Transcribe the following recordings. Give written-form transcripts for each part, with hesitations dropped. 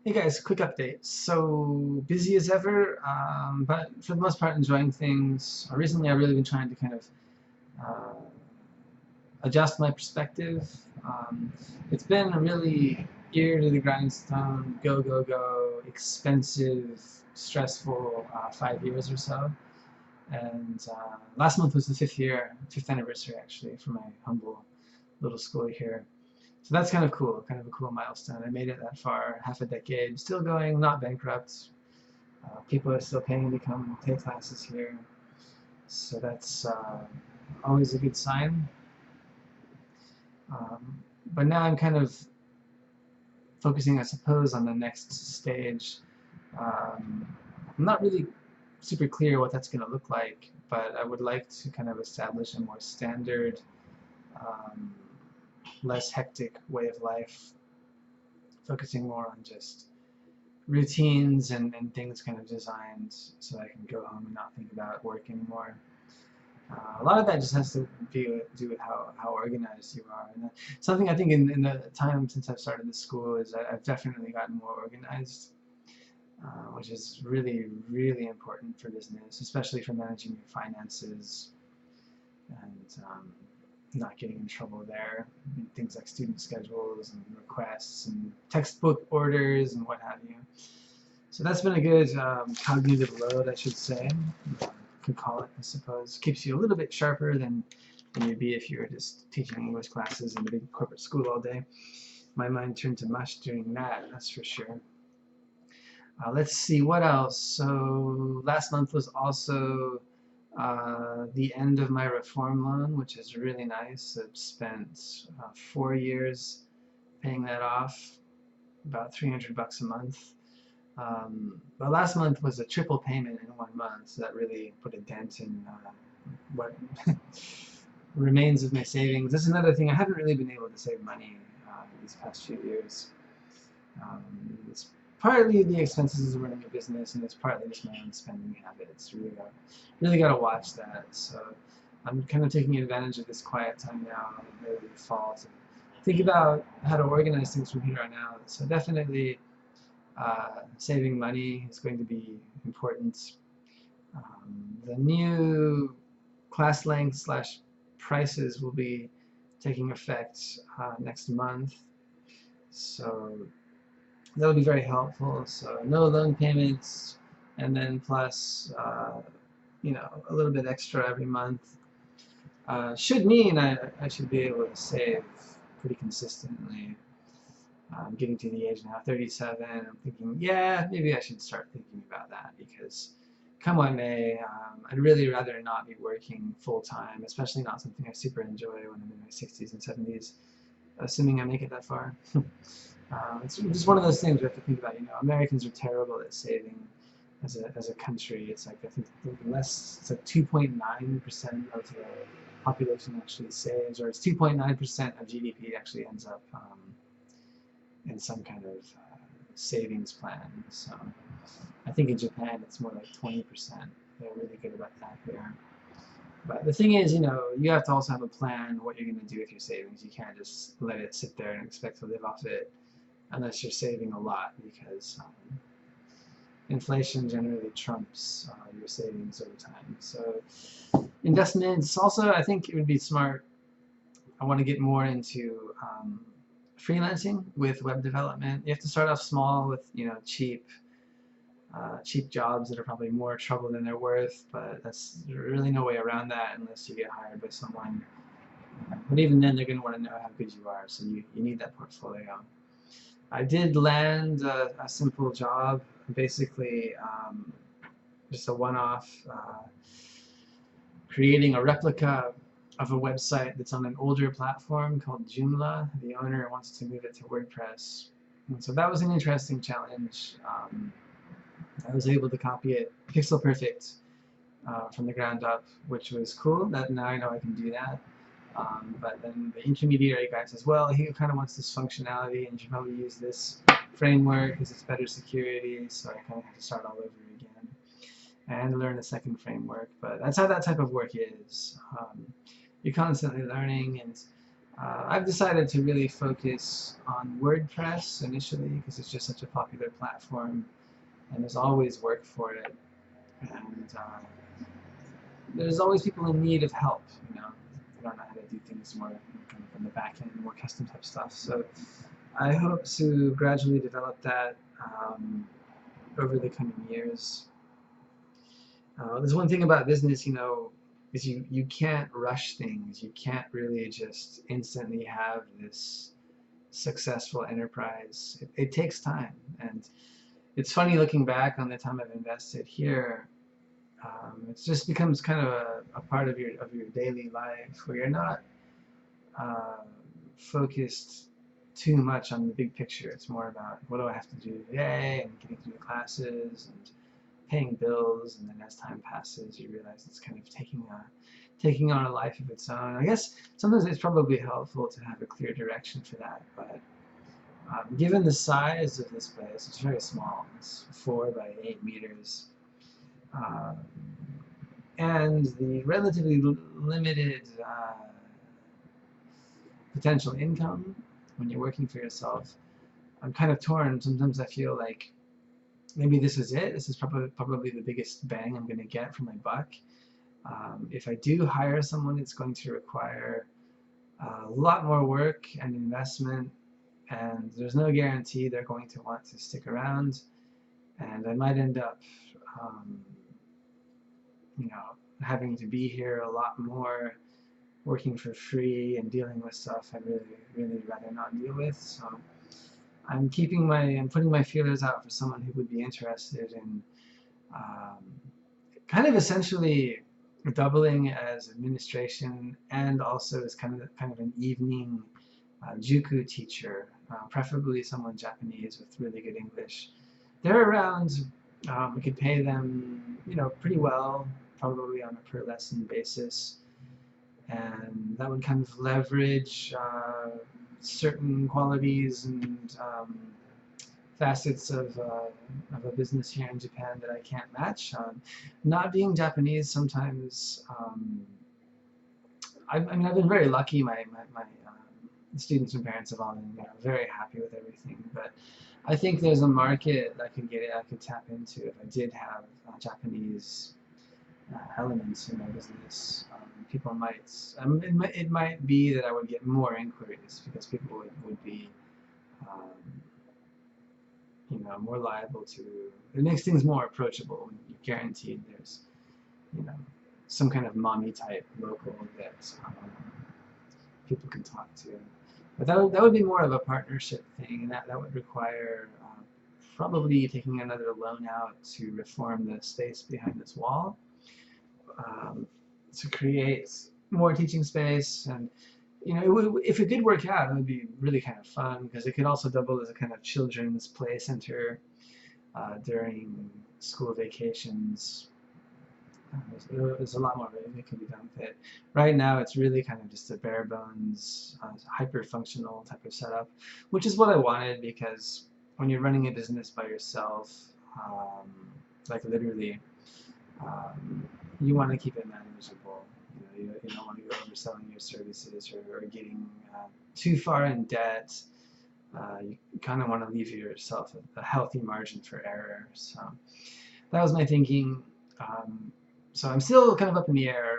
Hey guys, quick update. So busy as ever, but for the most part enjoying things. Recently I've really been trying to kind of uh, adjust my perspective. It's been a really ear to the grindstone, go, go, go, expensive, stressful 5 years or so. And last month was the fifth anniversary actually for my humble little school here. So that's kind of cool, kind of a cool milestone. I made it that far, half a decade, still going, not bankrupt. People are still paying to come take classes here, so that's always a good sign. Um, but now I'm kind of focusing, I suppose, on the next stage. Um, I'm not really super clear what that's going to look like, but I would like to kind of establish a more standard, um, less hectic way of life, focusing more on just routines and things kind of designed so I can go home and not think about work anymore. A lot of that just has to do with how organized you are. And something I think in the time since I've started this school is I've definitely gotten more organized, which is really, really important for business, especially for managing your finances and not getting in trouble there. Things like student schedules and requests and textbook orders and what have you. So that's been a good cognitive load, I should say. Could call it, I suppose. Keeps you a little bit sharper than you'd be if you were just teaching English classes in a big corporate school all day. My mind turned to mush doing that, that's for sure. Let's see, what else? So last month was also the end of my reform loan, which is really nice. I've spent 4 years paying that off, about 300 bucks a month. But last month was a triple payment in 1 month, so that really put a dent in what remains of my savings. That's another thing. I haven't really been able to save money these past few years. It's partly the expenses of running a business, and it's partly just my own spending habits. Really got to watch that. So I'm kind of taking advantage of this quiet time now, maybe the fall, to think about how to organize things from here on out. So definitely saving money is going to be important. The new class length slash prices will be taking effect next month, so that'll be very helpful. So no loan payments, and then plus a little bit extra every month should mean I should be able to save pretty consistently. I'm getting to the age now, 37. I'm thinking, yeah, maybe I should start thinking about that because, come what may, I'd really rather not be working full time, especially not something I super enjoy when I'm in my 60s and 70s, assuming I make it that far. It's just one of those things we have to think about. Americans are terrible at saving as a country. It's like I think it's like 2.9% of the population actually saves, or it's 2.9% of GDP actually ends up in some kind of savings plan. So I think in Japan it's more like 20%. They're really good about that there. But the thing is, you have to also have a plan what you're going to do with your savings. You can't just let it sit there and expect to live off it unless you're saving a lot because inflation generally trumps your savings over time. So investments also, I think it would be smart. I want to get more into freelancing with web development. You have to start off small with cheap jobs that are probably more trouble than they're worth, but that's really no way around that unless you get hired by someone. But even then, they're going to want to know how good you are, so you need that portfolio. I did land a simple job, basically just a one-off, creating a replica of a website that's on an older platform called Joomla. The owner wants to move it to WordPress. And so that was an interesting challenge. I was able to copy it pixel perfect from the ground up, which was cool. That now I know I can do that. But then the intermediary guy says, well, he kind of wants this functionality, and you should probably use this framework because it's better security. So I kind of have to start all over again and learn a second framework. But that's how that type of work is. You're constantly learning, and I've decided to really focus on WordPress initially because it's just such a popular platform and there's always work for it. And there's always people in need of help, you know. They don't know how to do things more kind of on the back end, more custom type stuff. So I hope to gradually develop that over the coming years. There's one thing about business, you know, is you can't rush things. You can't really just instantly have this successful enterprise. It takes time, and it's funny looking back on the time I've invested here. It just becomes kind of a part of your daily life where you're not uh, focused too much on the big picture. It's more about what do I have to do today and getting through the classes and paying bills, and then as time passes, you realize it's kind of taking on a life of its own. I guess sometimes it's probably helpful to have a clear direction for that, but given the size of this place, it's very small. It's 4 by 8 meters. Um, and the relatively limited potential income when you're working for yourself, I'm kind of torn. Sometimes I feel like maybe this is it. This is probably the biggest bang I'm going to get for my buck. If I do hire someone, it's going to require a lot more work and investment, and there's no guarantee they're going to want to stick around, and I might end up you know, having to be here a lot more, working for free and dealing with stuff I'd really rather not deal with. So I'm putting my feelers out for someone who would be interested in kind of essentially doubling as administration and also as kind of an evening juku teacher, preferably someone Japanese with really good English. They're around. We could pay them, you know, pretty well, probably on a per lesson basis, and that would kind of leverage certain qualities and facets of a business here in Japan that I can't match. Not being Japanese, sometimes I mean I've been very lucky. My students and parents have all been, you know, very happy with everything, but I think there's a market that I could tap into if I did have Japanese elements in my business. People might, it might be that I would get more inquiries because people would be, um, you know, more liable to. It makes things more approachable when you're guaranteed there's, you know, some kind of mommy type local that people can talk to. But that would be more of a partnership thing, and that would require probably taking another loan out to reform the space behind this wall, to create more teaching space. And you know, if it did work out, it would be really kind of fun because it could also double as a kind of children's play center during school vacations. There's a lot more that can be done with it. Right now, it's really kind of just a bare bones, hyper-functional type of setup, which is what I wanted because when you're running a business by yourself, like literally, you want to keep it manageable. You know, you don't want to go overselling your services or getting too far in debt. You kind of want to leave yourself a healthy margin for error. So that was my thinking. So I'm still kind of up in the air.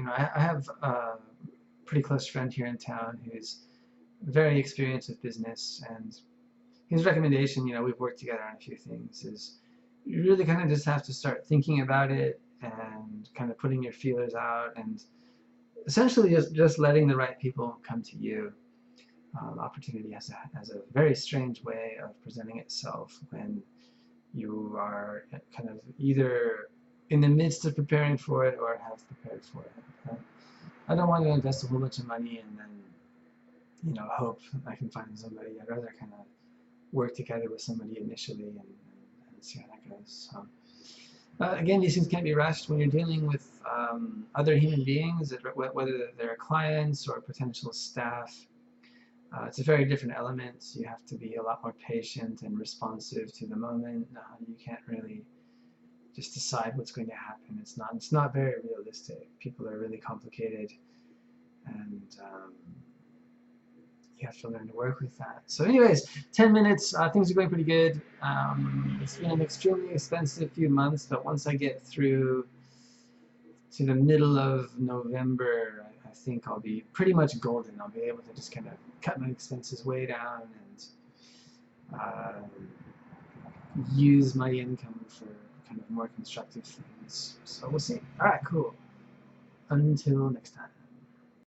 I have a pretty close friend here in town who's very experienced with business, and his recommendation, you know, we've worked together on a few things, is you really kind of just have to start thinking about it and kind of putting your feelers out and essentially just letting the right people come to you. Opportunity has a very strange way of presenting itself when you are kind of either in the midst of preparing for it or have prepared for it. I don't want to invest a whole bunch of money and then, you know, hope I can find somebody. I'd rather kind of work together with somebody initially and see how that goes. So, again, these things can't be rushed when you're dealing with other human beings, whether they're clients or potential staff. It's a very different element. You have to be a lot more patient and responsive to the moment. You can't really just decide what's going to happen. It's not very realistic. People are really complicated, and you have to learn to work with that. So anyways, 10 minutes, things are going pretty good. It's been an extremely expensive few months, but once I get through to the middle of November, I think I'll be pretty much golden. I'll be able to just kind of cut my expenses way down and use my income for kind of more constructive things. So we'll see. Alright, cool. Until next time.